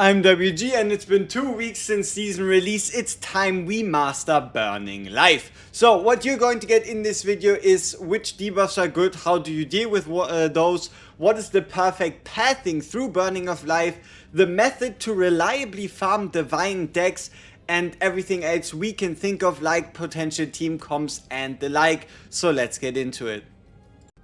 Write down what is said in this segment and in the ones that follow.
I'm WG and it's been 2 weeks since season release. It's time we master Burning Life. So what you're going to get in this video is which debuffs are good, how do you deal with those, what is the perfect pathing through Burning of Life, the method to reliably farm divine decks, and everything else we can think of like potential team comps and the like. So let's get into it.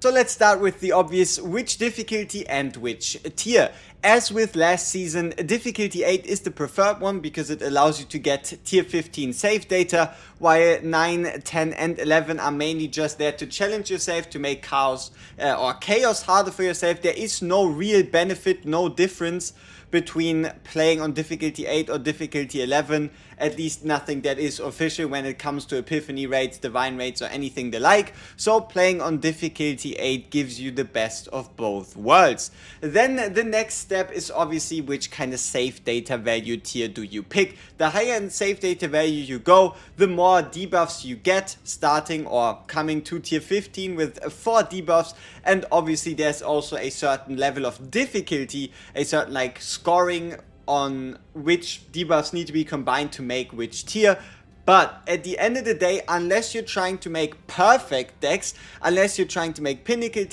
So let's start with the obvious, which difficulty and which tier. As with last season, difficulty 8 is the preferred one because it allows you to get tier 15 save data, while 9, 10 and 11 are mainly just there to challenge yourself, to make chaos harder for yourself. There is no real benefit, no difference between playing on difficulty 8 or difficulty 11, at least nothing that is official when it comes to epiphany rates, divine rates or anything the like. So playing on difficulty 8 gives you the best of both worlds. Then the next step is obviously which kind of save data value tier do you pick. The higher in save data value you go, the more debuffs you get, starting or coming to tier 15 with 4 debuffs, and obviously there's also a certain level of difficulty, a certain like scoring on which debuffs need to be combined to make which tier. But at the end of the day, unless you're trying to make perfect decks, unless you're trying to make pinnacle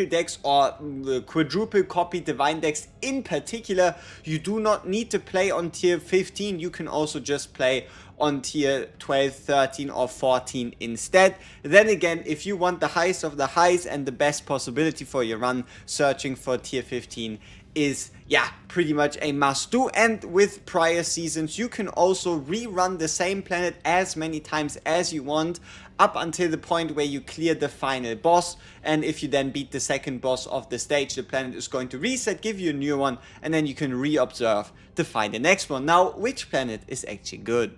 decks or quadruple copy divine decks in particular, you do not need to play on tier 15. You can also just play on tier 12, 13 or 14 instead. Then again, if you want the highest of the highs and the best possibility for your run, searching for tier 15 is pretty much a must do. And with prior seasons you can also rerun the same planet as many times as you want up until the point where you clear the final boss, and if you then beat the second boss of the stage, the planet is going to reset, give you a new one, and then you can re-observe to find the next one. Now, which planet is actually good?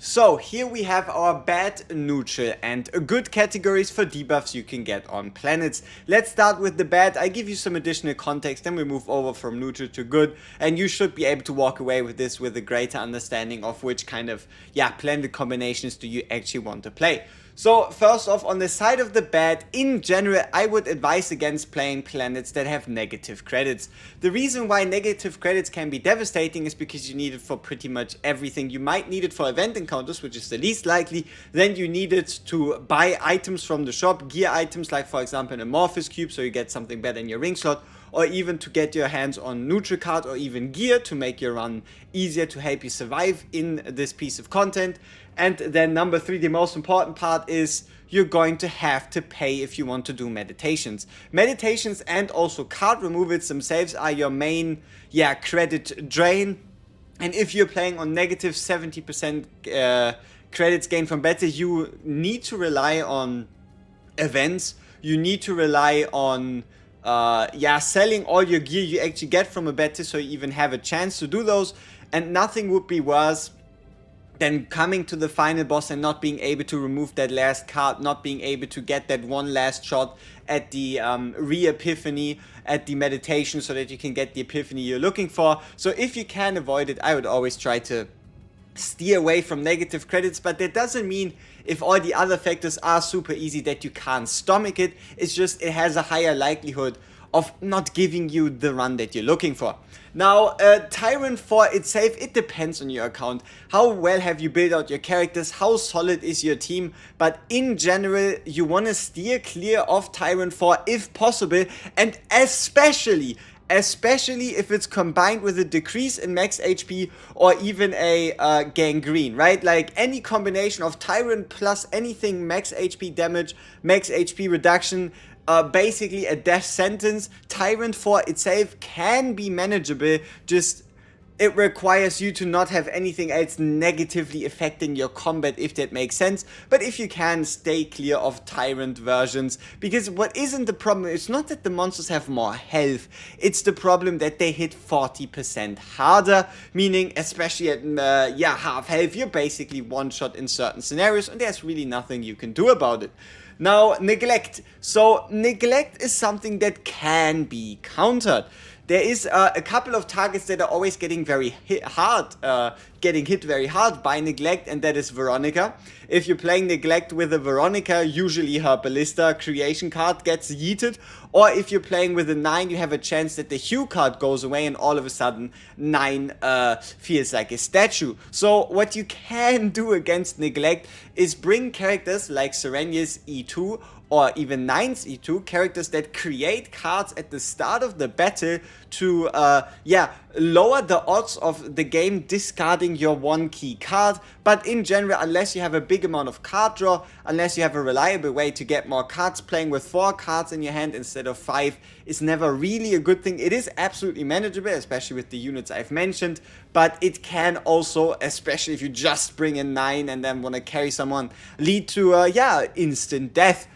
So here we have our bad, neutral and good categories for debuffs you can get on planets. Let's start with the bad. I give you some additional context, then we move over from neutral to good, and you should be able to walk away with this with a greater understanding of which kind of planet combinations do you actually want to play. So first off, on the side of the bad, in general, I would advise against playing planets that have negative credits. The reason why negative credits can be devastating is because you need it for pretty much everything. You might need it for event encounters, which is the least likely. Then you need it to buy items from the shop, gear items like for example an amorphous cube, so you get something better in your ring slot, or even to get your hands on neutral card or even gear to make your run easier, to help you survive in this piece of content. And then number 3, the most important part, is you're going to have to pay if you want to do meditations. Meditations and also card removals themselves are your main credit drain. And if you're playing on negative 70% credits gained from battle, you need to rely on events. You need to rely on selling all your gear you actually get from a battle, so you even have a chance to do those. And nothing would be worse than coming to the final boss and not being able to remove that last card, not being able to get that one last shot at the re-epiphany, at the meditation, so that you can get the epiphany you're looking for. So if you can avoid it, I would always try to steer away from negative credits, but that doesn't mean if all the other factors are super easy that you can't stomach it. It's just it has a higher likelihood of not giving you the run that you're looking for. Now, Tyrant 4 itself, it depends on your account. How well have you built out your characters? How solid is your team? But in general, you want to steer clear of Tyrant 4 if possible, and especially if it's combined with a decrease in max HP or even a gangrene, right? Like any combination of Tyrant plus anything max HP damage, max HP reduction, basically a death sentence. Tyrant 4 itself can be manageable, just it requires you to not have anything else negatively affecting your combat, if that makes sense. But if you can, stay clear of Tyrant versions, because what isn't the problem, it's not that the monsters have more health, it's the problem that they hit 40% harder, meaning especially at half health, you're basically one shot in certain scenarios, and there's really nothing you can do about it. Now, neglect. So neglect is something that can be countered. there is a couple of targets that are always getting getting hit very hard by Neglect, and that is Veronica. If you're playing Neglect with a Veronica, usually her Ballista creation card gets yeeted, or if you're playing with a 9, you have a chance that the Hue card goes away and all of a sudden 9 feels like a statue. So what you can do against Neglect is bring characters like Serenia's E2 or even 9's E2, characters that create cards at the start of the battle to lower the odds of the game discarding your one key card. But in general, unless you have a big amount of card draw, unless you have a reliable way to get more cards, playing with 4 cards in your hand instead of 5 is never really a good thing. It is absolutely manageable, especially with the units I've mentioned, but it can also, especially if you just bring in 9 and then want to carry someone, lead to instant death.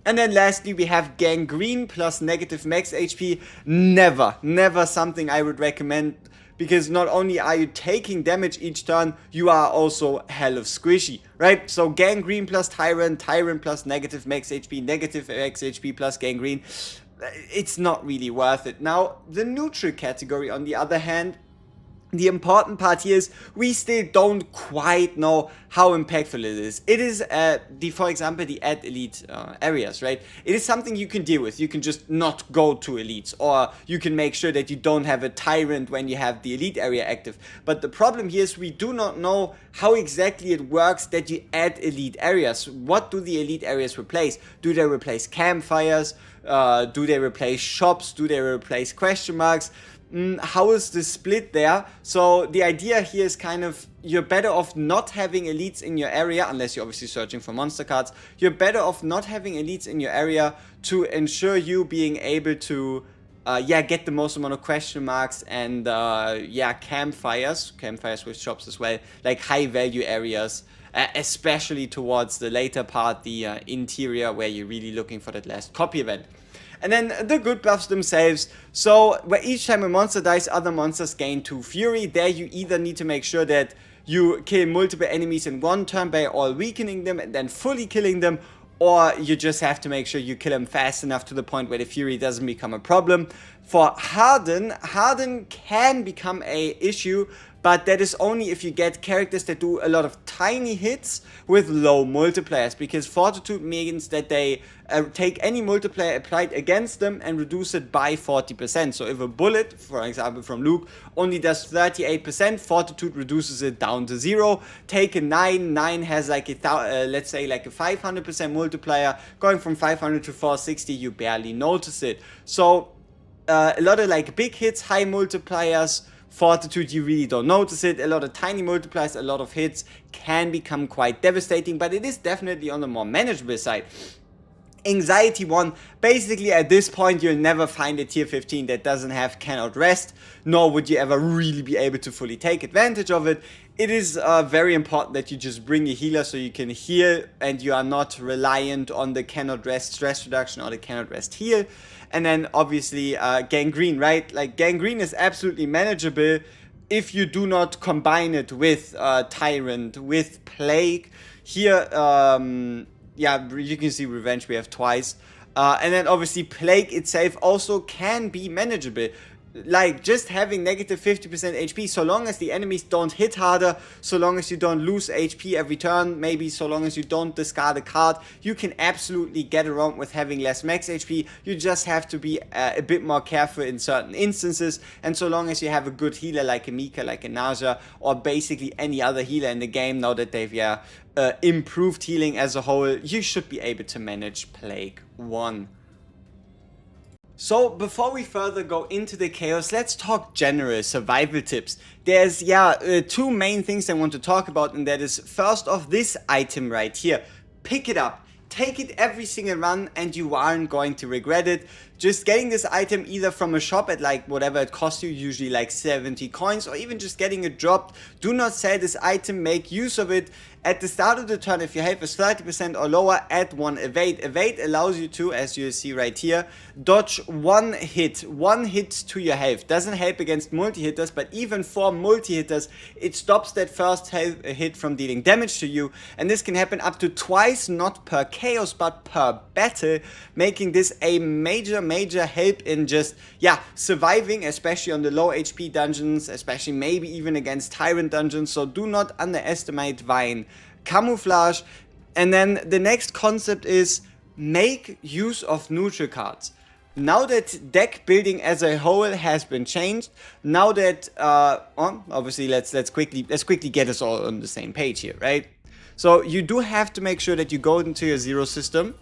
And then lastly, we have Gangrene plus negative max HP. Never something I would recommend, because not only are you taking damage each turn, you are also hell of squishy, right? So Gangrene plus Tyrant, Tyrant plus negative max HP, negative max HP plus Gangrene, it's not really worth it. Now, the neutral category, on the other hand, the important part here is we still don't quite know how impactful it is. It is, for example, the add elite areas, right? It is something you can deal with. You can just not go to elites, or you can make sure that you don't have a tyrant when you have the elite area active. But the problem here is we do not know how exactly it works that you add elite areas. What do the elite areas replace? Do they replace campfires? Do they replace shops? Do they replace question marks? How is the split there? So the idea here is kind of, you're better off not having elites in your area, unless you're obviously searching for monster cards. You're better off not having elites in your area to ensure you being able to get the most amount of question marks and campfires with shops as well, like high value areas, especially towards the later part, the interior, where you're really looking for that last copy event. And then the good buffs themselves, so where each time a monster dies, other monsters gain 2 fury. There you either need to make sure that you kill multiple enemies in one turn by all weakening them and then fully killing them, or you just have to make sure you kill them fast enough to the point where the fury doesn't become a problem. For Harden can become a issue, but that is only if you get characters that do a lot of tiny hits with low multipliers, because Fortitude means that they take any multiplier applied against them and reduce it by 40%. So if a bullet, for example from Luke, only does 38%, Fortitude reduces it down to 0. Take a 9 has like a, let's say like a 500% multiplier, going from 500 to 460, you barely notice it. So a lot of like big hits, high multipliers, Fortitude, you really don't notice it. A lot of tiny multipliers, a lot of hits can become quite devastating, but it is definitely on the more manageable side. Anxiety 1, basically at this point you'll never find a tier 15 that doesn't have cannot rest, nor would you ever really be able to fully take advantage of it. It is very important that you just bring a healer so you can heal and you are not reliant on the cannot rest stress reduction or the cannot rest heal. And then obviously Gangrene, right? Like Gangrene is absolutely manageable if you do not combine it with Tyrant, with Plague. Here, you can see Revenge we have twice. And then obviously Plague itself also can be manageable. Like just having negative 50% HP, so long as the enemies don't hit harder, so long as you don't lose HP every turn, maybe so long as you don't discard a card, you can absolutely get around with having less max HP. You just have to be a bit more careful in certain instances, and so long as you have a good healer like a Mika, like a Naja, or basically any other healer in the game, now that they've improved healing as a whole, you should be able to manage Plague 1. So before we further go into the chaos, let's talk general survival tips. There's two main things I want to talk about, and that is first off this item right here. Pick it up. Take it every single run and you aren't going to regret it. Just getting this item either from a shop at like whatever it costs you, usually like 70 coins, or even just getting it dropped. Do not sell this item, make use of it. At the start of the turn, if your health is 30% or lower, add 1 evade. Evade allows you to, as you see right here, dodge 1 hit. 1 hit to your health. Doesn't help against multi-hitters, but even for multi-hitters, it stops that first hit from dealing damage to you. And this can happen up to twice, not per chaos, but per battle, making this a major major help in just, yeah, surviving, especially on the low HP dungeons, especially maybe even against Tyrant dungeons. So do not underestimate Vine Camouflage. And then the next concept is make use of neutral cards. Now that deck building as a whole has been changed, now that obviously let's quickly get us all on the same page here, right? So you do have to make sure that you go into your zero system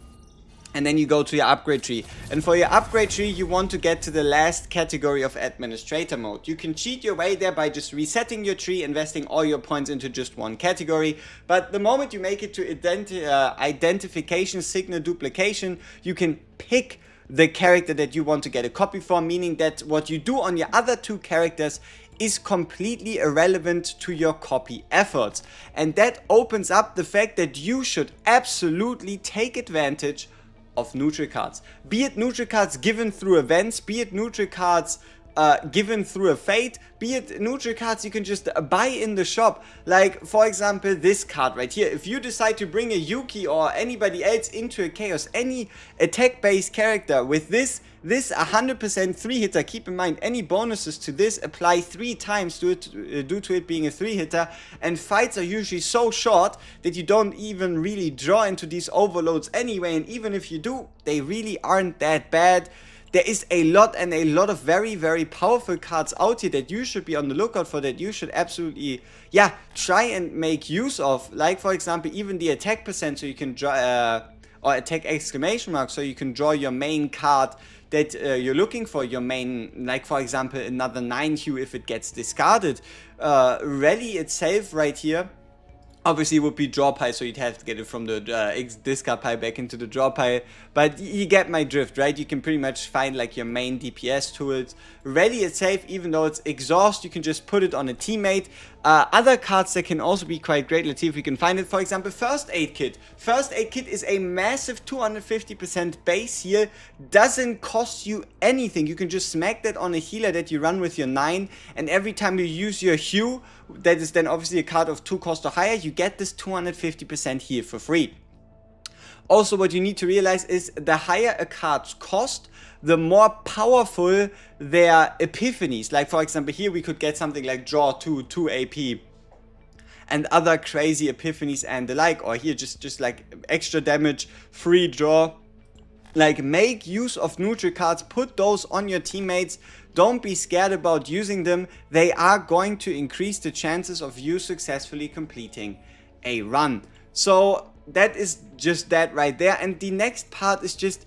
and then you go to your upgrade tree. And for your upgrade tree, you want to get to the last category of administrator mode. You can cheat your way there by just resetting your tree, investing all your points into just one category. But the moment you make it to identification signal duplication, you can pick the character that you want to get a copy from, meaning that what you do on your other two characters is completely irrelevant to your copy efforts. And that opens up the fact that you should absolutely take advantage of neutral cards. Be it neutral cards given through events, be it neutral cards given through a fate, be it neutral cards you can just buy in the shop. Like for example this card right here. If you decide to bring a Yuki or anybody else into a Chaos, any attack based character with this 100% 3 hitter, keep in mind any bonuses to this apply 3 times due to it being a 3 hitter, and fights are usually so short that you don't even really draw into these overloads anyway, and even if you do, they really aren't that bad. There is a lot of very, very powerful cards out here that you should be on the lookout for, that you should absolutely, yeah, try and make use of. Like for example, even the attack percent, so you can draw, or attack exclamation mark, so you can draw your main card that you're looking for, your main, like for example, another 9 hue if it gets discarded. Rally itself right here obviously would be draw pile, so you'd have to get it from the discard pile back into the draw pile, but you get my drift, right? You can pretty much find like your main DPS tools. Rally itself, even though it's exhaust, you can just put it on a teammate. Other cards that can also be quite great, let's see if we can find it. For example, First Aid Kit. First Aid Kit is a massive 250% base heal, doesn't cost you anything. You can just smack that on a healer that you run with your 9, and every time you use your hue, that is then obviously a card of 2 cost or higher, you get this 250% heal for free. Also, what you need to realize is the higher a card's cost, the more powerful their epiphanies. Like for example, here we could get something like draw 2 AP and other crazy epiphanies and the like, or here just like extra damage, free draw. Like, make use of neutral cards, put those on your teammates. Don't be scared about using them. They are going to increase the chances of you successfully completing a run. So that is just that right there. And the next part is just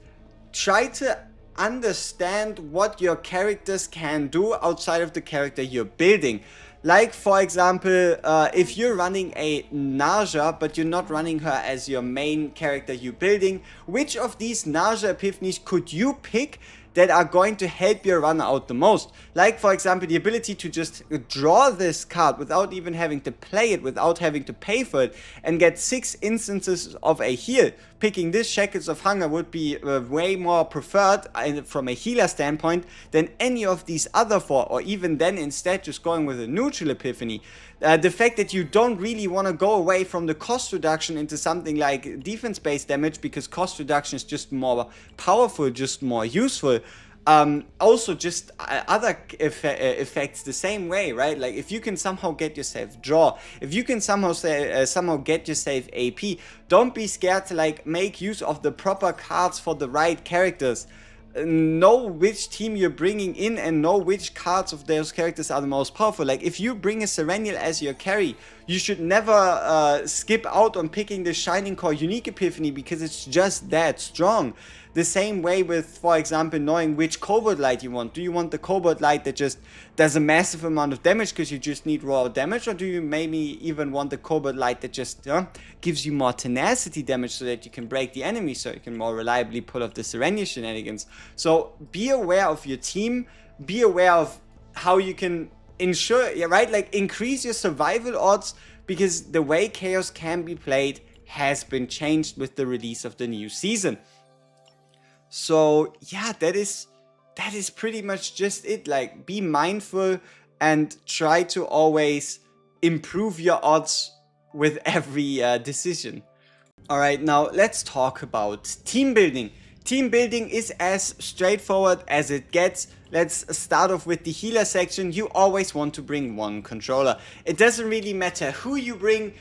try to understand what your characters can do outside of the character you're building. Like for example, if you're running a Naja, but you're not running her as your main character you're building, which of these Naja epiphanies could you pick that are going to help your run out the most? Like for example, the ability to just draw this card without even having to play it, without having to pay for it, and get 6 instances of a heal. Picking this Shackles of Hunger would be way more preferred from a healer standpoint than any of these other 4, or even then instead just going with a neutral epiphany. The fact that you don't really want to go away from the cost reduction into something like defense based damage, because cost reduction is just more powerful, just more useful. Also just other effects the same way, right? Like if you can somehow get yourself draw, if you can somehow get yourself AP, don't be scared to like make use of the proper cards for the right characters. Know which team you're bringing in and know which cards of those characters are the most powerful. Like if you bring a Serenial as your carry, you should never skip out on picking the Shining Core Unique Epiphany, because it's just that strong. The same way with, for example, knowing which Cobalt Light you want. Do you want the Cobalt Light that just does a massive amount of damage because you just need raw damage, or do you maybe even want the Cobalt Light that just gives you more tenacity damage so that you can break the enemy, so you can more reliably pull off the Serenia shenanigans? So be aware of your team, be aware of how you can ensure, right, like increase your survival odds, because the way Chaos can be played has been changed with the release of the new season. So yeah, that is pretty much just it. Like, be mindful and try to always improve your odds with every decision. Alright, now let's talk about team building. Team building is as straightforward as it gets. Let's start off with the healer section. You always want to bring one controller. It doesn't really matter who you bring.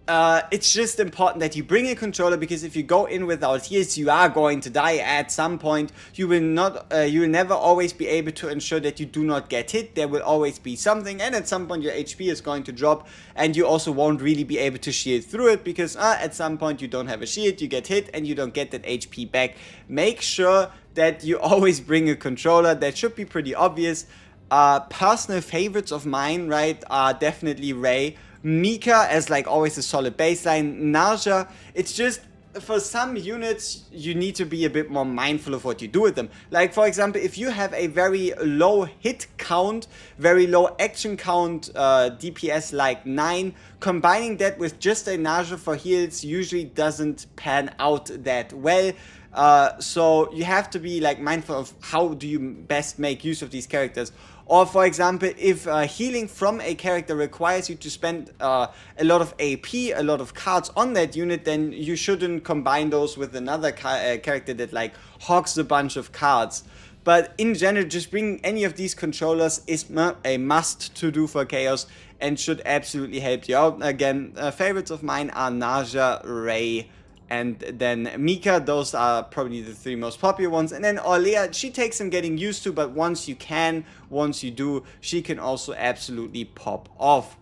It's just important that you bring a controller, because if you go in without heals, you are going to die at some point. You will never always be able to ensure that you do not get hit. There will always be something, and at some point your HP is going to drop, and you also won't really be able to shield through it, because at some point you don't have a shield, you get hit, and you don't get that HP back. Make sure that you always bring a controller. That should be pretty obvious. Personal favorites of mine, right, are definitely Ray. Mika as like always a solid baseline. Naja, it's just for some units you need to be a bit more mindful of what you do with them. Like for example, if you have a very low hit count, very low action count DPS like 9, combining that with just a Naja for heals usually doesn't pan out that well. So you have to be like mindful of how do you best make use of these characters. Or for example, if healing from a character requires you to spend a lot of AP, a lot of cards on that unit, then you shouldn't combine those with another character that like hogs a bunch of cards. But in general, just bringing any of these controllers is a must to do for Chaos and should absolutely help you out. Again, favorites of mine are Naja, Ray, and then Mika. Those are probably the 3 most popular ones. And then Orlea, she takes some getting used to, but once you do, she can also absolutely pop off.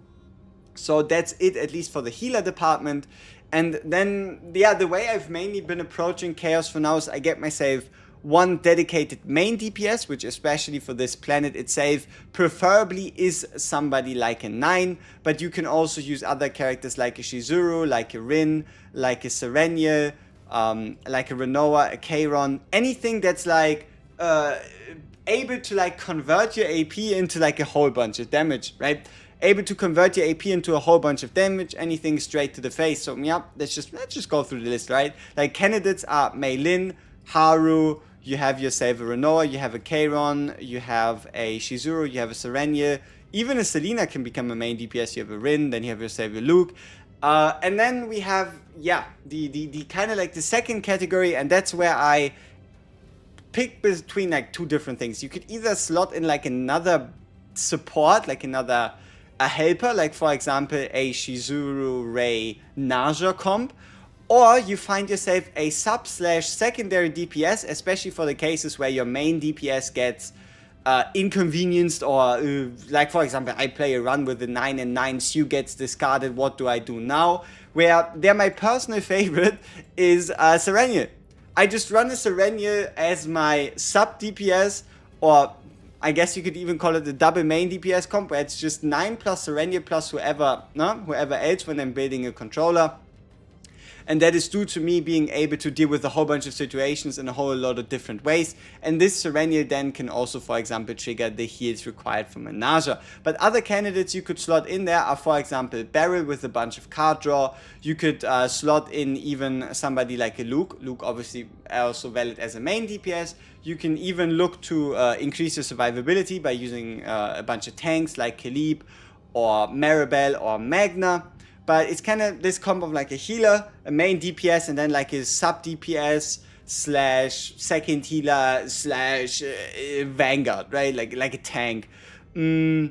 So that's it, at least for the healer department. And then, yeah, the way I've mainly been approaching Chaos for now is I get myself one dedicated main DPS, which especially for this planet itself preferably is somebody like a 9, but you can also use other characters like a Shizuru, like a Rin, like a Serenia, like a Renoa, a Charon, anything that's like able to like convert your AP into like a whole bunch of damage, right? Able to convert your AP into a whole bunch of damage, anything straight to the face. So yeah, let's just go through the list, right? Like candidates are Mei Lin, Haru, you have yourself a Renoa, you have a Charon, you have a Shizuru, you have a Serenia, even a Selena can become a main DPS. You have a Rin, then you have yourself a Luke. And then we have, yeah, the kind of like the second category, and that's where I pick between like 2 different things. You could either slot in like another support, like a helper, like for example a Shizuru, Ray, Naja comp, or you find yourself a sub/secondary DPS, especially for the cases where your main DPS gets inconvenienced, or like for example I play a run with a 9 and 9, Sue gets discarded, what do I do now? Where there my personal favorite is Serenia. I just run a Serenia as my sub DPS, or I guess you could even call it the double main DPS comp, where it's just 9 plus Serenia plus whoever else when I'm building a controller. And that is due to me being able to deal with a whole bunch of situations in a whole lot of different ways. And this Serenia then can also, for example, trigger the heals required from a Naja. But other candidates you could slot in there are, for example, Beryl with a bunch of card draw. You could slot in even somebody like a Luke. Luke obviously also valid as a main DPS. You can even look to increase your survivability by using a bunch of tanks like Khalib or Maribel or Magna. But it's kind of this combo of like a healer, a main DPS, and then like a sub DPS / second healer / vanguard, right? Like a tank. Yeah,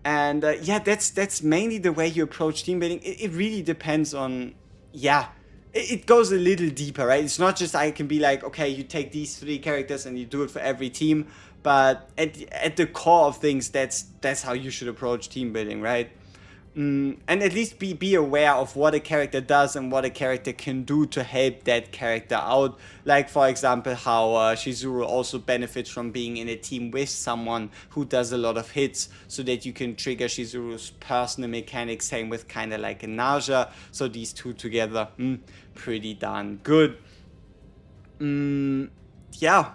that's mainly the way you approach team building. It really depends on, yeah, it goes a little deeper, right? It's not just I can be like, okay, you take these 3 characters and you do it for every team. But at the core of things, that's how you should approach team building, right? And at least be aware of what a character does and what a character can do to help that character out. Like for example how Shizuru also benefits from being in a team with someone who does a lot of hits, so that you can trigger Shizuru's personal mechanics, same with kind of like a Naja. So these 2 together, pretty darn good. Yeah,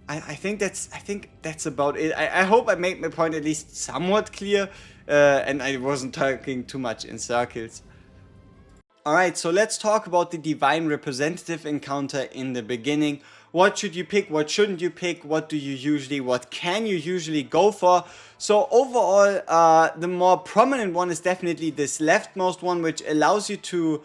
I think that's about it. I hope I made my point at least somewhat clear. And I wasn't talking too much in circles. Alright, so let's talk about the Divine Representative encounter in the beginning. what should you pick, what shouldn't you pick, what can you usually go for. So overall, the more prominent one is definitely this leftmost one, which allows you to,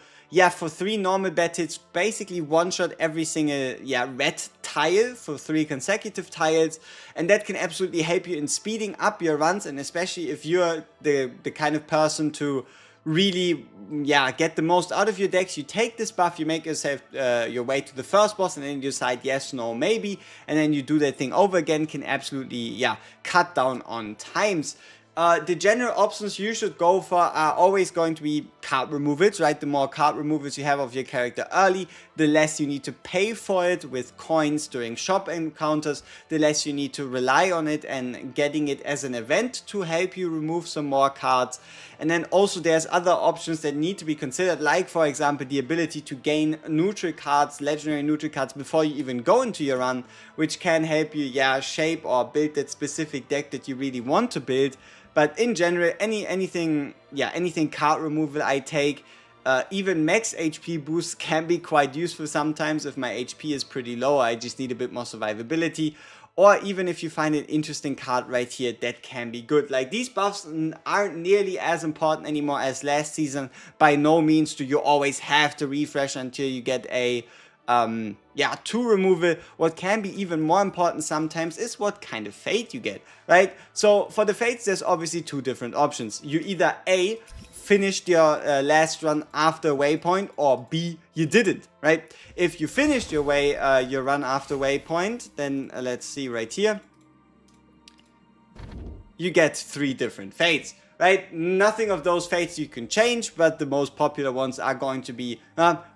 for 3 normal bet hits, basically one-shot every single, red tile for 3 consecutive tiles. And that can absolutely help you in speeding up your runs, and especially if you're the kind of person to really, get the most out of your decks. You take this buff, you make yourself your way to the first boss, and then you decide yes, no, maybe, and then you do that thing over again. Can absolutely, cut down on times. The general options you should go for are always going to be card removals, right? The more card removals you have of your character early, the less you need to pay for it with coins during shop encounters, the less you need to rely on it and getting it as an event to help you remove some more cards. And then also there's other options that need to be considered, like for example the ability to gain neutral cards, legendary neutral cards, before you even go into your run, which can help you shape or build that specific deck that you really want to build. But in general, anything card removal I take. Even max HP boosts can be quite useful sometimes if my HP is pretty low, I just need a bit more survivability. Or even if you find an interesting card right here, that can be good. Like, these buffs aren't nearly as important anymore as last season. By no means do you always have to refresh until you get a 2 removal. What can be even more important sometimes is what kind of fate you get, right? So for the fates, there's obviously 2 different options. You either A, finished your last run after waypoint, or B, you didn't, right? If you finished your run after waypoint, then let's see right here, you get 3 different fates. Right, nothing of those fates you can change, but the most popular ones are going to be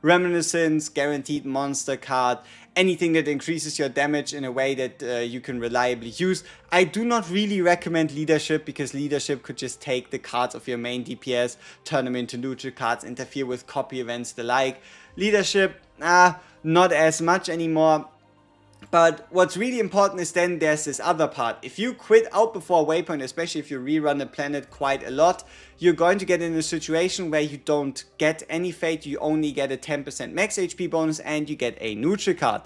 Reminiscence, Guaranteed Monster card, anything that increases your damage in a way that you can reliably use. I do not really recommend Leadership, because Leadership could just take the cards of your main DPS, turn them into neutral cards, interfere with copy events, the like. Leadership, not as much anymore. But what's really important is then there's this other part. If you quit out before waypoint, especially if you rerun the planet quite a lot, you're going to get in a situation where you don't get any fate, you only get a 10% max HP bonus, and you get a neutral card.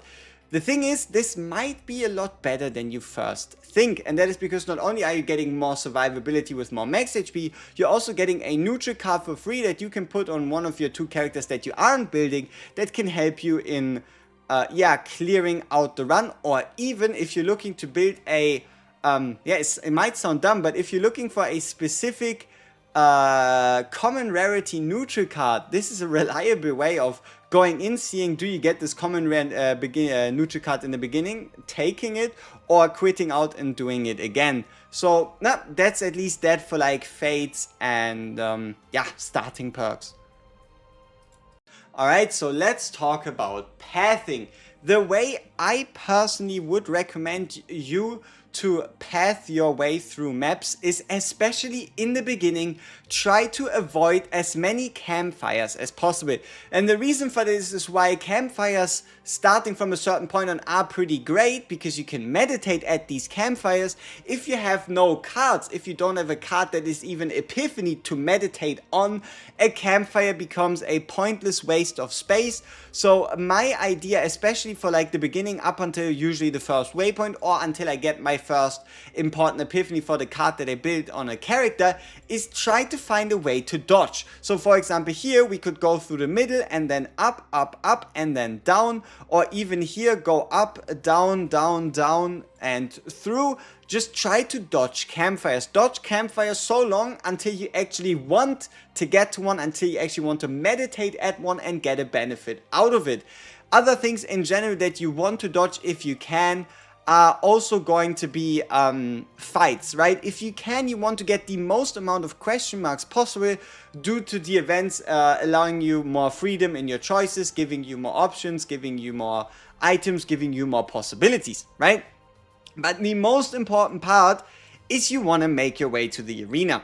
The thing is, this might be a lot better than you first think, and that is because not only are you getting more survivability with more max HP, you're also getting a neutral card for free that you can put on one of your 2 characters that you aren't building, that can help you in clearing out the run. Or even if you're looking to build a it might sound dumb, but if you're looking for a specific common rarity neutral card, this is a reliable way of going in, seeing do you get this common rare neutral card in the beginning, taking it, or quitting out and doing it again. So that's at least that for like fates and starting perks. Alright, so let's talk about pathing. The way I personally would recommend you to path your way through maps is, especially in the beginning, try to avoid as many campfires as possible. And the reason for this is why campfires starting from a certain point on are pretty great, because you can meditate at these campfires. If you have no cards, if you don't have a card that is even Epiphany to meditate on, a campfire becomes a pointless waste of space. So my idea, especially for like the beginning up until usually the first waypoint, or until I get my first important Epiphany for the card that I built on a character, is try to find a way to dodge. So for example here we could go through the middle and then up, up, up, and then down, or even here go up, down, down, down, and through. Just try to dodge campfires. Dodge campfires so long until you actually want to get to one, until you actually want to meditate at one and get a benefit out of it. Other things in general that you want to dodge if you can are also going to be fights, right? If you can, you want to get the most amount of question marks possible due to the events allowing you more freedom in your choices, giving you more options, giving you more items, giving you more possibilities, right? But the most important part is you want to make your way to the arena.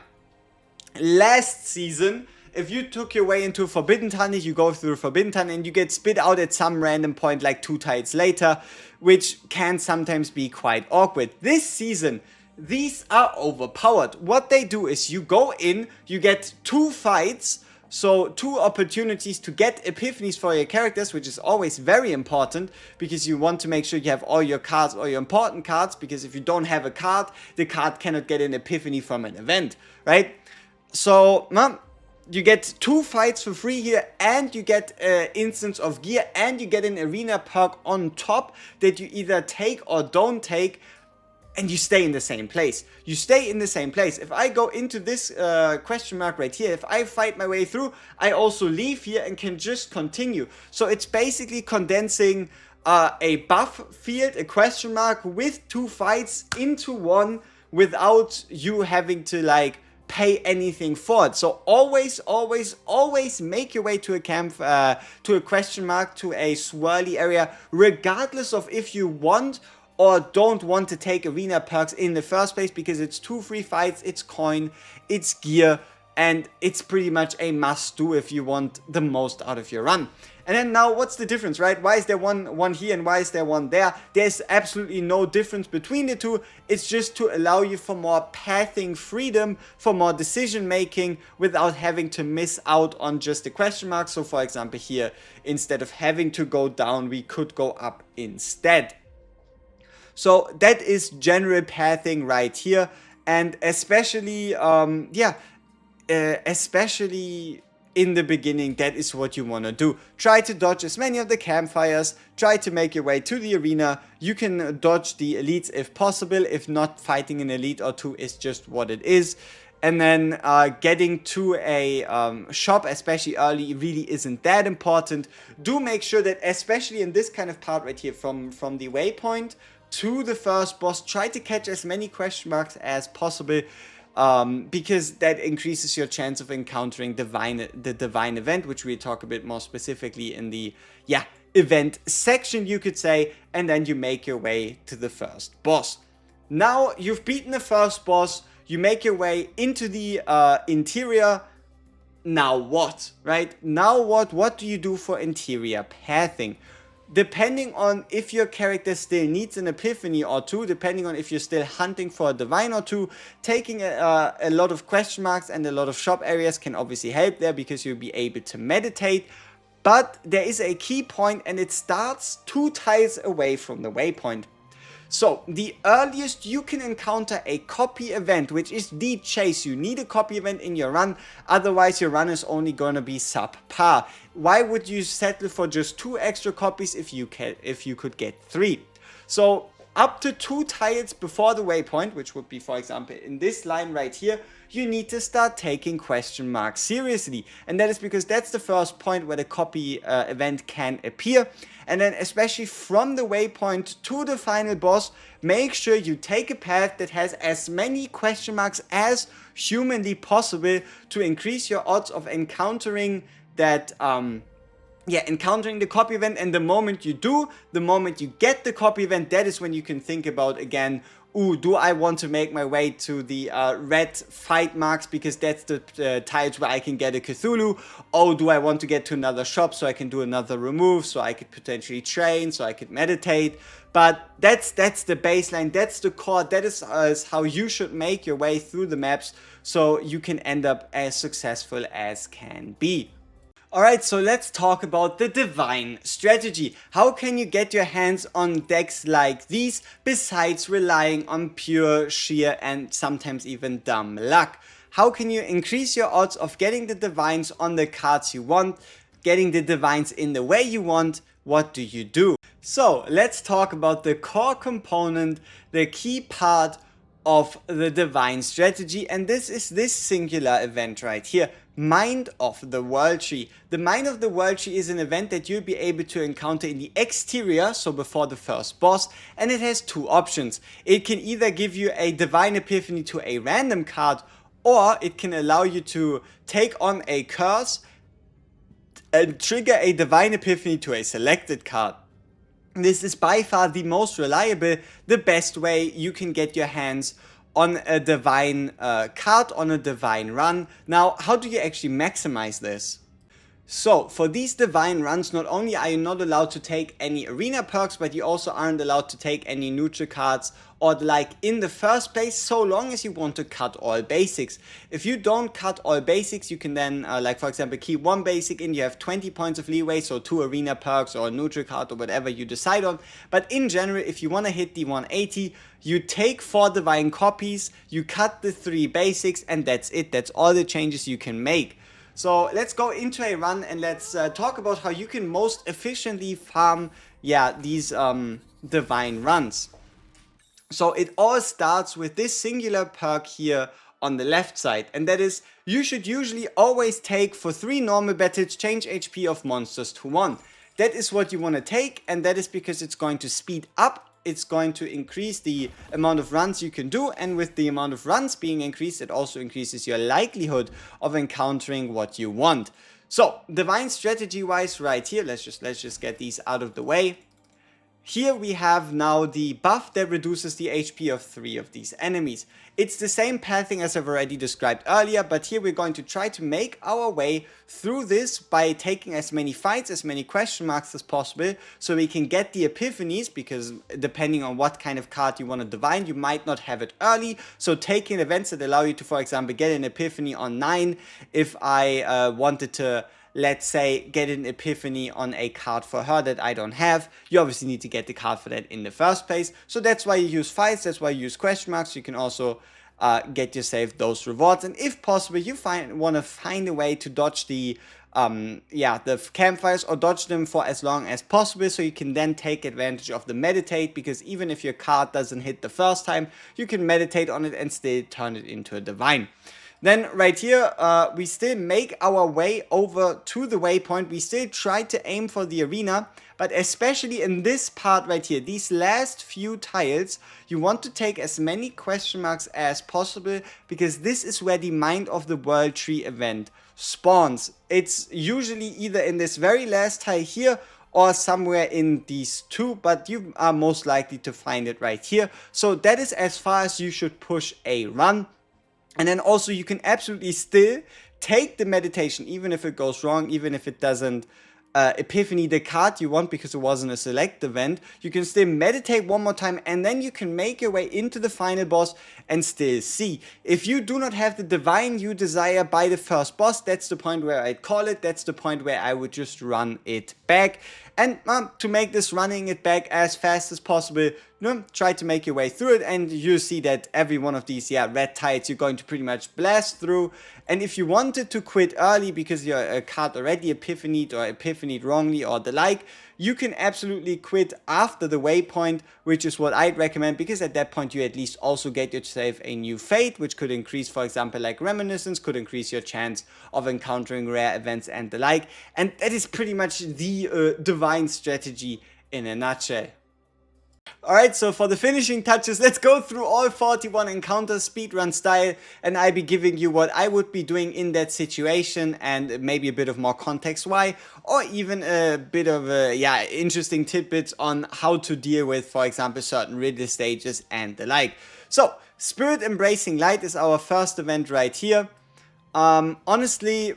Last season, if you took your way into Forbidden Tunnel, you go through Forbidden Tunnel and you get spit out at some random point like 2 tiles later, which can sometimes be quite awkward. This season, these are overpowered. What they do is you go in, you get 2 fights, So 2 opportunities to get epiphanies for your characters, which is always very important because you want to make sure you have all your cards, all your important cards, because if you don't have a card, the card cannot get an epiphany from an event, right? So, you get 2 fights for free here, and you get an instance of gear, and you get an arena perk on top that you either take or don't take, and you stay in the same place. You stay in the same place. If I go into this question mark right here, if I fight my way through, I also leave here and can just continue. So it's basically condensing a buff field, a question mark, with 2 fights into one without you having to like pay anything for it. So always make your way to a camp, to a question mark, to a swirly area, regardless of if you want or don't want to take arena perks in the first place, because it's 2 free fights, it's coin, it's gear, and it's pretty much a must do if you want the most out of your run. And then now, what's the difference, right? Why is there one here and why is there one there? There's absolutely no difference between the two. It's just to allow you for more pathing freedom, for more decision making, without having to miss out on just the question mark. So for example here, instead of having to go down, we could go up instead. So that is general pathing right here, and especially especially in the beginning, that is what you want to do. Try to dodge as many of the campfires, try to make your way to the arena. You can dodge the elites if possible. If not, fighting an elite or 2 is just what it is. And then getting to a shop, especially early, really isn't that important. Do make sure that, especially in this kind of part right here, from the waypoint to the first boss, try to catch as many question marks as possible, because that increases your chance of encountering the divine event, which we talk a bit more specifically in the event section, you could say. And then you make your way to the first boss. Now you've beaten the first boss, you make your way into the interior. Now what, right? Now what do you do for interior pathing? Depending on if your character still needs an epiphany or 2, depending on if you're still hunting for a divine or 2, taking a lot of question marks and a lot of shop areas can obviously help there, because you'll be able to meditate. But there is a key point, and it starts 2 tiles away from the waypoint. So the earliest you can encounter a copy event, which is the chase, you need a copy event in your run, otherwise your run is only gonna be subpar. Why would you settle for just 2 extra copies if you could get 3? So up to 2 tiles before the waypoint, which would be, for example, in this line right here, you need to start taking question marks seriously. And that is because that's the first point where the copy event can appear. And then especially from the waypoint to the final boss, make sure you take a path that has as many question marks as humanly possible to increase your odds of encountering that encountering the copy event. And the moment you do, the moment you get the copy event, that is when you can think about again, ooh, do I want to make my way to the red fight marks, because that's the tiles where I can get a Cthulhu? Or do I want to get to another shop so I can do another remove, so I could potentially train, so I could meditate? But that's the baseline, that's the core, that is how you should make your way through the maps, so you can end up as successful as can be. Alright, so let's talk about the divine strategy. How can you get your hands on decks like these, besides relying on pure, sheer, and sometimes even dumb luck? How can you increase your odds of getting the divines on the cards you want, getting the divines in the way you want? What do you do? So let's talk about the core component, the key part of the divine strategy, and this is this singular event right here, Mind of the World Tree. The Mind of the World Tree is an event that you'll be able to encounter in the exterior, so before the first boss, and it has 2 options. It can either give you a divine epiphany to a random card, or it can allow you to take on a curse and trigger a divine epiphany to a selected card. This is by far the most reliable, the best way you can get your hands on a divine card, on a divine run. Now, how do you actually maximize this? So for these divine runs, not only are you not allowed to take any arena perks, but you also aren't allowed to take any neutral cards or the like in the first place, so long as you want to cut all basics. If you don't cut all basics, you can then, like for example, keep one basic in, you have 20 points of leeway, so 2 arena perks or a neutral card or whatever you decide on. But in general, if you want to hit the 180, you take 4 divine copies, you cut the 3 basics, and that's it. That's all the changes you can make. So let's go into a run and let's talk about how you can most efficiently farm, these divine runs. So it all starts with this singular perk here on the left side, and that is, you should usually always take for 3 normal battles change HP of monsters to 1. That is what you want to take, and that is because it's going to speed up, it's going to increase the amount of runs you can do, and with the amount of runs being increased, it also increases your likelihood of encountering what you want. So divine strategy wise right here, let's just get these out of the way. Here we have now the buff that reduces the HP of 3 of these enemies. It's the same pathing as I've already described earlier, but here we're going to try to make our way through this by taking as many fights, as many question marks as possible, so we can get the epiphanies, because depending on what kind of card you want to divine, you might not have it early. So taking events that allow you to, for example, get an epiphany on 9, if I wanted to, let's say, get an epiphany on a card for her that I don't have, you obviously need to get the card for that in the first place. So that's why you use fights, that's why you use question marks. You can also get yourself those rewards, and if possible you want to find a way to dodge the campfires, or dodge them for as long as possible, so you can then take advantage of the meditate, because even if your card doesn't hit the first time, you can meditate on it and still turn it into a divine. Then right here, we still make our way over to the waypoint. We still try to aim for the arena, but especially in this part right here, these last few tiles, you want to take as many question marks as possible, because this is where the Mind of the World Tree event spawns. It's usually either in this very last tile here, or somewhere in these two, but you are most likely to find it right here. So that is as far as you should push a run. And then also you can absolutely still take the meditation, even if it goes wrong, even if it doesn't epiphany the card you want because it wasn't a select event. You can still meditate one more time, and then you can make your way into the final boss and still see. If you do not have the divine you desire by the first boss, that's the point where I'd call it. That's the point where I would just run it back. And to make this running it back as fast as possible, try to make your way through it, and you see that every one of these red tiles you're going to pretty much blast through. And if you wanted to quit early because your card already epiphanied or epiphanied wrongly or the like, you can absolutely quit after the waypoint, which is what I'd recommend, because at that point you at least also get yourself a new fate, which could increase, for example, like reminiscence, could increase your chance of encountering rare events and the like. And that is pretty much the divine strategy in a nutshell. Alright, so for the finishing touches, let's go through all 41 encounters speedrun style, and I'll be giving you what I would be doing in that situation, and maybe a bit of more context why, or even a bit of interesting tidbits on how to deal with, for example, certain riddle stages and the like. So, Spirit Embracing Light is our first event right here. Honestly,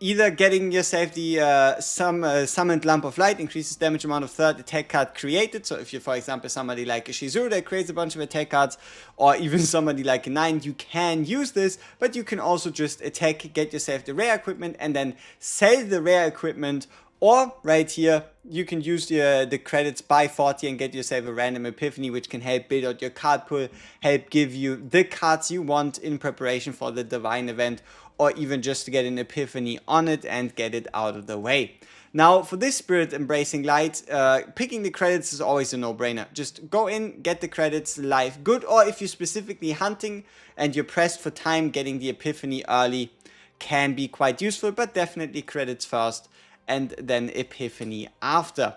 either getting yourself the summoned lump of light increases damage amount of third attack card created. So if you're, for example, somebody like a Shizuru that creates a bunch of attack cards, or even somebody like a 9, you can use this, but you can also just attack, get yourself the rare equipment, and then sell the rare equipment. Or right here, you can use the credits by 40 and get yourself a random epiphany, which can help build out your card pool, help give you the cards you want in preparation for the divine event, or even just to get an epiphany on it and get it out of the way. Now, for this Spirit Embracing Light, picking the credits is always a no-brainer. Just go in, get the credits live good, or if you're specifically hunting and you're pressed for time, getting the epiphany early can be quite useful, but definitely credits first and then epiphany after.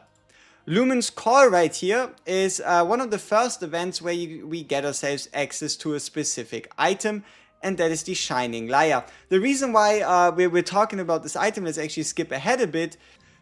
Lumen's Call right here is one of the first events where we get ourselves access to a specific item, and that is the Shining Lyre. The reason why we're talking about this item, let's actually skip ahead a bit.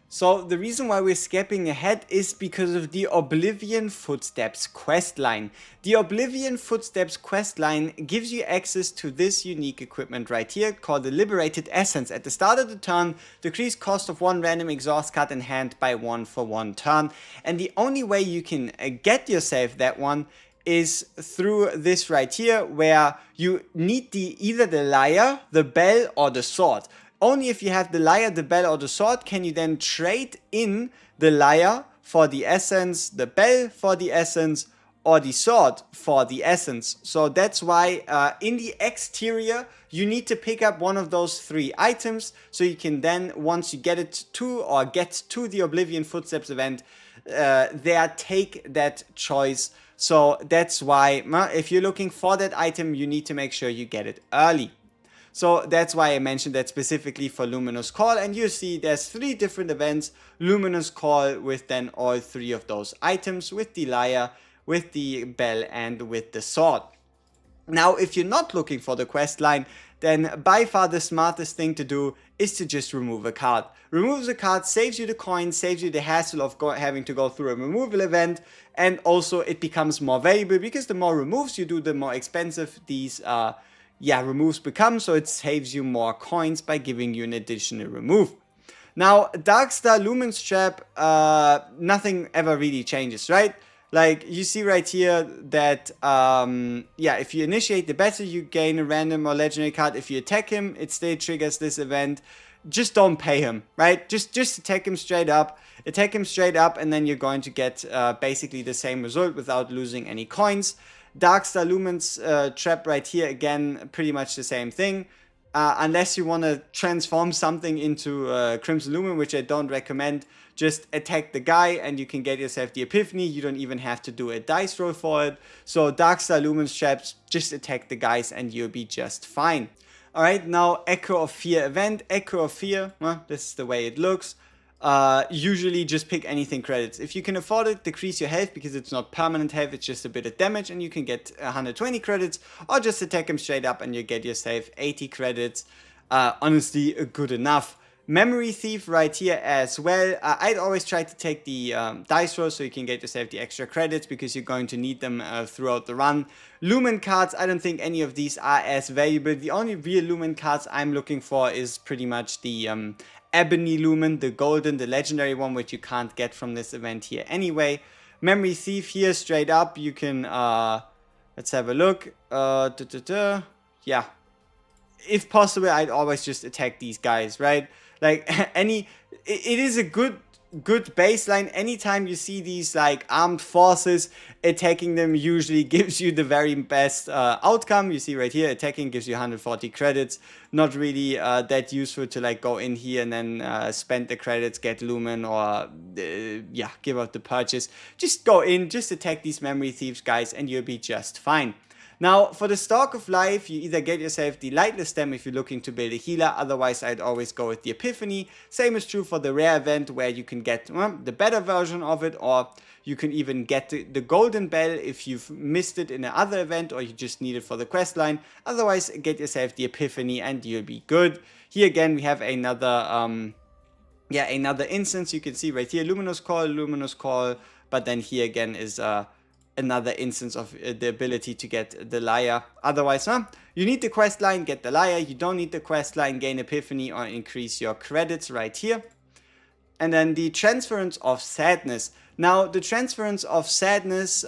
So the reason why we're skipping ahead is because of the Oblivion Footsteps questline. The Oblivion Footsteps questline gives you access to this unique equipment right here called the Liberated Essence. At the start of the turn, decrease cost of one random exhaust card in hand by 1 for 1 turn. And the only way you can get yourself that one is through this right here, where you need either the lyre, the bell, or the sword. Only if you have the lyre, the bell, or the sword can you then trade in the lyre for the essence, the bell for the essence, or the sword for the essence. So that's why in the exterior you need to pick up one of those 3 items, so you can then, once you get it to or get to the Oblivion Footsteps event, there take that choice. So that's why if you're looking for that item, you need to make sure you get it early. So that's why I mentioned that specifically for Luminous Call, and you see there's 3 different events. Luminous Call with then all 3 of those items, with the lyre, with the bell, and with the sword. Now, if you're not looking for the quest line, then by far the smartest thing to do is to just remove a card. Remove the card, saves you the coin, saves you the hassle of having to go through a removal event, and also it becomes more valuable because the more removes you do, the more expensive these removes become, so it saves you more coins by giving you an additional remove. Now, Darkstar Lumen's Trap, nothing ever really changes, right? Like, you see right here that, if you initiate the battle, you gain a random or legendary card. If you attack him, it still triggers this event. Just don't pay him, right? Just attack him straight up. Attack him straight up, and then you're going to get basically the same result without losing any coins. Darkstar Lumen's Trap right here, again, pretty much the same thing. Unless you want to transform something into Crimson Lumen, which I don't recommend, just attack the guy and you can get yourself the Epiphany. You don't even have to do a dice roll for it. So Darkstar Lumen's Traps, just attack the guys and you'll be just fine. Alright, now Echo of Fear event. Echo of Fear, well, this is the way it looks. Usually just pick anything credits. If you can afford it, decrease your health because it's not permanent health, it's just a bit of damage and you can get 120 credits, or just attack him straight up and you get yourself 80 credits. Honestly, good enough. Memory Thief right here as well. I'd always try to take the dice roll so you can get yourself the extra credits because you're going to need them throughout the run. Lumen cards, I don't think any of these are as valuable. The only real Lumen cards I'm looking for is pretty much the Ebony Lumen, the golden, the legendary one, which you can't get from this event here anyway. Memory Thief here, straight up, you can, let's have a look. Yeah. If possible, I'd always just attack these guys, right? Like, it is a good baseline. Anytime you see these, like, armed forces, attacking them usually gives you the very best outcome. You see right here, attacking gives you 140 credits. Not really that useful to, like, go in here and then spend the credits, get Lumen, or, give out the purchase. Just go in, just attack these Memory Thieves, guys, and you'll be just fine. Now, for the Stalk of Life, you either get yourself the Lightless Stem if you're looking to build a healer, otherwise I'd always go with the Epiphany. Same is true for the rare event, where you can get the better version of it, or you can even get the Golden Bell if you've missed it in another event, or you just need it for the quest line. Otherwise, get yourself the Epiphany and you'll be good. Here again, we have another instance. You can see right here, Luminous Call, but then here again is another instance of the ability to get the lyre. Otherwise, you need the quest line, get the lyre. You don't need the quest line, gain Epiphany or increase your credits right here. And then the Transference of Sadness. Now, the Transference of Sadness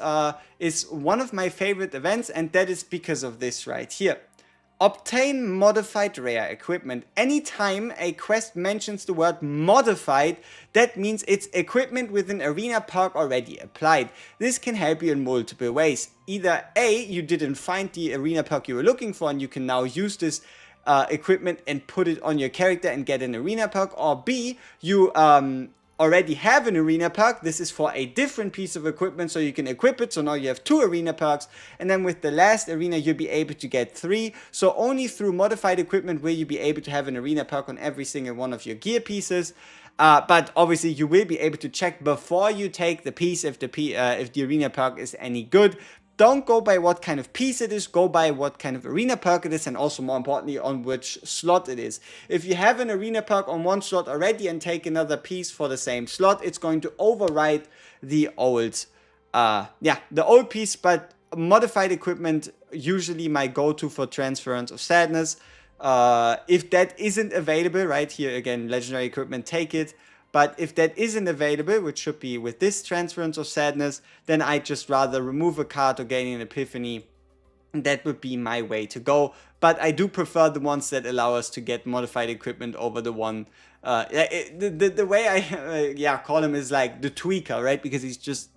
is one of my favorite events, and that is because of this right here. Obtain modified rare equipment. Anytime a quest mentions the word modified, that means it's equipment with an arena perk already applied. This can help you in multiple ways. Either A, you didn't find the arena perk you were looking for and you can now use this equipment and put it on your character and get an arena perk, or B, you already have an arena perk. This is for a different piece of equipment, so you can equip it, so now you have 2 arena perks, and then with the last arena you'll be able to get 3. So only through modified equipment will you be able to have an arena perk on every single one of your gear pieces. But obviously you will be able to check before you take the piece if the arena perk is any good. don't go by what kind of piece it is, go by what kind of arena perk it is, and also more importantly on which slot it is. If you have an arena perk on one slot already and take another piece for the same slot, it's going to override the old piece. But modified equipment, usually my go-to for Transference of Sadness. If that isn't available, right here again, legendary equipment, take it. But if that isn't available, which should be with this Transference of Sadness, then I'd just rather remove a card or gain an epiphany. That would be my way to go. But I do prefer the ones that allow us to get modified equipment over the one. The way I call him is like the tweaker, right? Because he's just,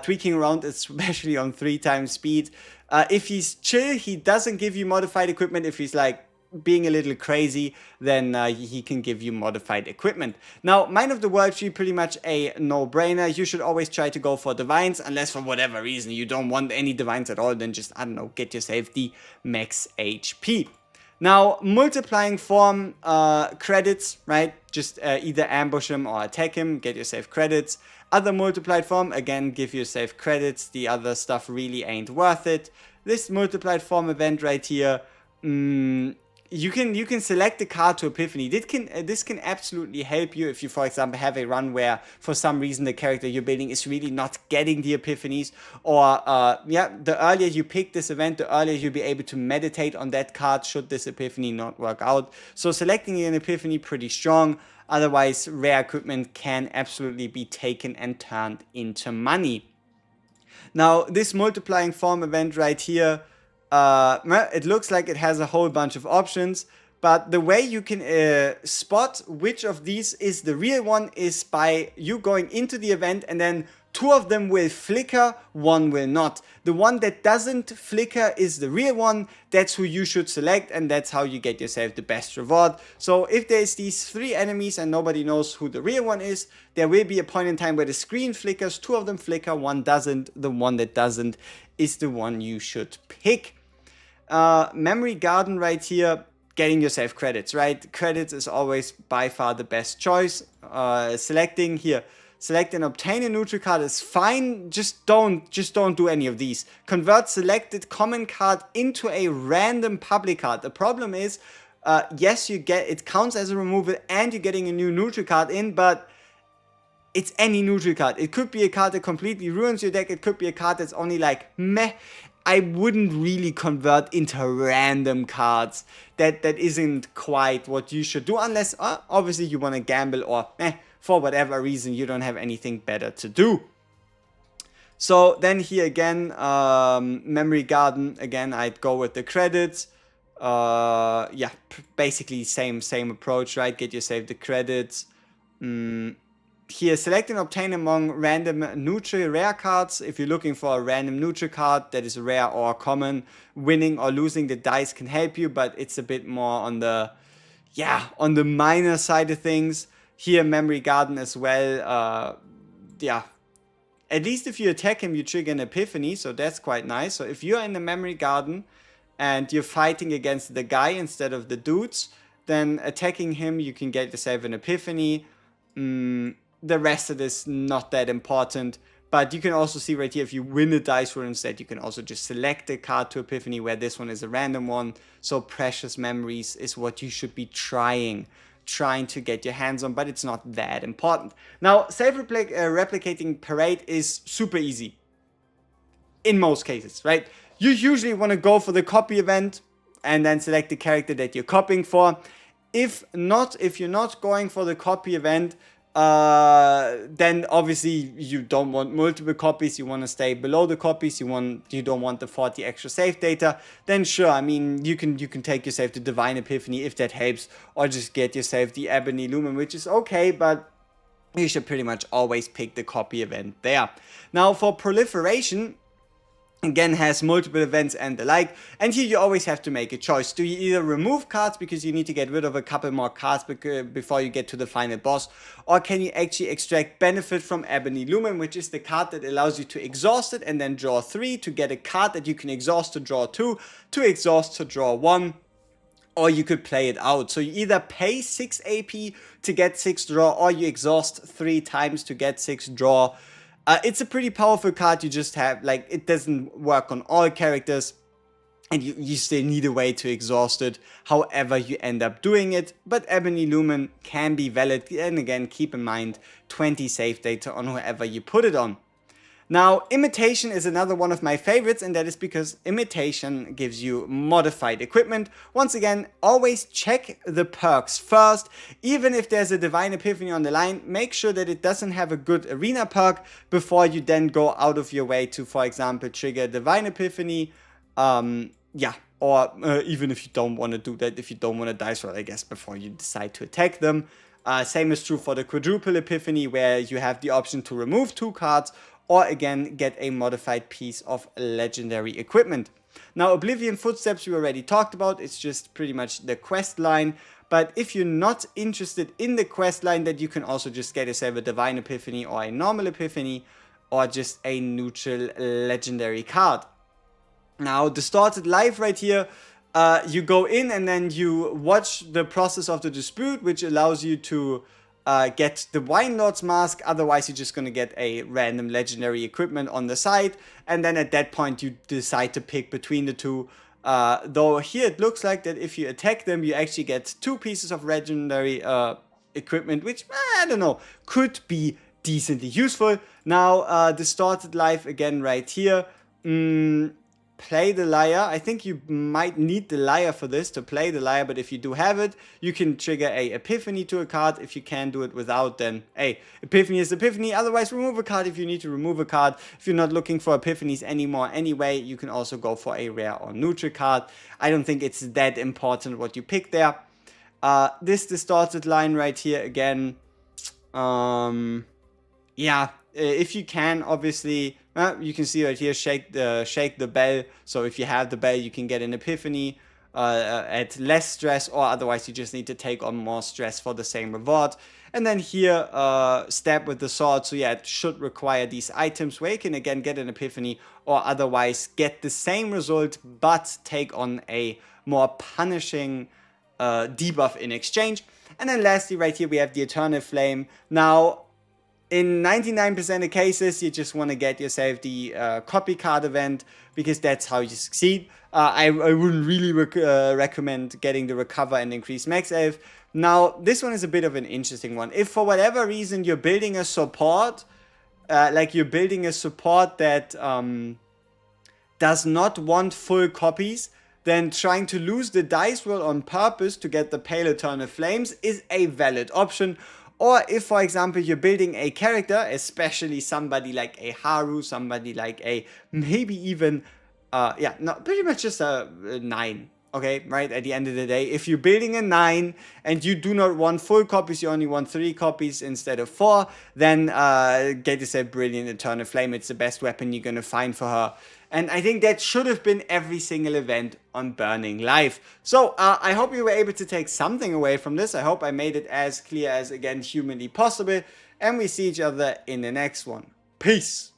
tweaking around, especially on 3 times speed. If he's chill, he doesn't give you modified equipment. If he's like being a little crazy, then he can give you modified equipment. Now, Mind of the World Tree, pretty much a no-brainer. You should always try to go for divines, unless for whatever reason you don't want any divines at all, then just, I don't know, get yourself the max HP. Now, multiplying form credits, right? Just either ambush him or attack him, get yourself credits. Other multiplied form, again, give yourself credits. The other stuff really ain't worth it. This multiplied form event right here, you can select the card to Epiphany. This can absolutely help you if you, for example, have a run where for some reason the character you're building is really not getting the Epiphanies, or the earlier you pick this event, the earlier you'll be able to meditate on that card should this Epiphany not work out. So selecting an Epiphany, pretty strong. Otherwise, rare equipment can absolutely be taken and turned into money. Now, this multiplying form event right here, it looks like it has a whole bunch of options, but the way you can spot which of these is the real one is by you going into the event, and then 2 of them will flicker, 1 will not. The one that doesn't flicker is the real one. That's who you should select, and that's how you get yourself the best reward. So if there's these 3 enemies and nobody knows who the real one is, there will be a point in time where the screen flickers, 2 of them flicker, 1 doesn't. The one that doesn't is the one you should pick. Memory Garden right here, getting yourself credits, right? Credits is always by far the best choice. Selecting here, select and obtain a neutral card is fine. Just don't do any of these. Convert selected common card into a random public card. The problem is, yes, it counts as a removal and you're getting a new neutral card in, but it's any neutral card. It could be a card that completely ruins your deck. It could be a card that's only like meh. I wouldn't really convert into random cards. That isn't quite what you should do, unless obviously you want to gamble or for whatever reason you don't have anything better to do. So then here again, Memory Garden, again I'd go with the credits. Basically same approach, right? Get yourself the credits. Here, select and obtain among random neutral rare cards. If you're looking for a random neutral card that is rare or common, winning or losing the dice can help you, but it's a bit more on the minor side of things. Here, Memory Garden as well. At least if you attack him, you trigger an Epiphany, so that's quite nice. So if you're in the Memory Garden and you're fighting against the guy instead of the dudes, then attacking him, you can get yourself an Epiphany. The rest of this not that important, but you can also see right here, if you win a dice roll instead, you can also just select a card to Epiphany, where this one is a random one. So Precious Memories is what you should be trying to get your hands on, but it's not that important. Now, self-replicating Parade is super easy in most cases, right? You usually want to go for the copy event and then select the character that you're copying for. If you're not going for the copy event, then obviously you don't want multiple copies, you want to stay below the copies, you don't want the 40 extra save data, then sure, I mean, you can take yourself the Divine Epiphany if that helps, or just get yourself the Ebony Lumen, which is okay, but you should pretty much always pick the copy event there. Now for proliferation, again, has multiple events and the like, and here you always have to make a choice. Do you either remove cards because you need to get rid of a couple more cards before you get to the final boss, or can you actually extract benefit from Ebony Lumen, which is the card that allows you to exhaust it and then draw 3 to get a card that you can exhaust to draw 2, to exhaust to draw 1, or you could play it out. So you either pay 6 AP to get 6 draw, or you exhaust 3 times to get 6 draw. It's a pretty powerful card. You just have, like, it doesn't work on all characters, and you still need a way to exhaust it, however you end up doing it. But Ebony Lumen can be valid, and again, keep in mind 20 save data on whoever you put it on. Now, Imitation is another one of my favorites, and that is because Imitation gives you modified equipment. Once again, always check the perks first. Even if there's a Divine Epiphany on the line, make sure that it doesn't have a good arena perk before you then go out of your way to, for example, trigger Divine Epiphany. Yeah, or even if you don't want to do that, if you don't want to dice roll, I guess, before you decide to attack them. Same is true for the Quadruple Epiphany, where you have the option to remove 2 cards, or again, get a modified piece of legendary equipment. Now, Oblivion Footsteps we already talked about, it's just pretty much the quest line. But if you're not interested in the quest line, then you can also just get yourself a Divine Epiphany or a Normal Epiphany, or just a neutral legendary card. Now, Distorted Life right here, you go in and then you watch the process of the dispute, which allows you to get the Wine Lord's Mask. Otherwise, you're just going to get a random legendary equipment on the side. And then at that point, you decide to pick between the two. Though here it looks like that if you attack them, you actually get 2 pieces of legendary equipment, which, I don't know, could be decently useful. Now, Distorted Life again right here. Play the Liar. I think you might need the Liar for this, to play the Liar, but if you do have it, you can trigger a Epiphany to a card. If you can do it without, then hey, Epiphany is Epiphany. Otherwise, remove a card if you need to remove a card. If you're not looking for Epiphanies anymore anyway, you can also go for a rare or neutral card. I don't think it's that important what you pick there. This Distorted line right here again, yeah, if you can, obviously, you can see right here, shake the bell. So if you have the bell, you can get an Epiphany at less stress, or otherwise you just need to take on more stress for the same reward. And then here, Stab with the Sword. So yeah, it should require these items where you can again get an Epiphany, or otherwise get the same result but take on a more punishing debuff in exchange. And then lastly right here we have the Eternal Flame. Now, in 99% of cases, you just want to get yourself the copy card event, because that's how you succeed. I wouldn't really recommend getting the Recover and Increase Max Elf. Now, this one is a bit of an interesting one. If for whatever reason you're building a support, like you're building a support that does not want full copies, then trying to lose the dice roll on purpose to get the Pale Eternal Flames is a valid option. Or if, for example, you're building a character, especially somebody like a Haru, somebody like a, maybe even, yeah, no, pretty much just a 9, okay, right, at the end of the day. If you're building a 9 and you do not want full copies, you only want 3 copies instead of 4, then get yourself Brilliant Eternal Flame. It's the best weapon you're going to find for her. And I think that should have been every single event on Burning Life. So I hope you were able to take something away from this. I hope I made it as clear as, again, humanly possible. And we see each other in the next one. Peace.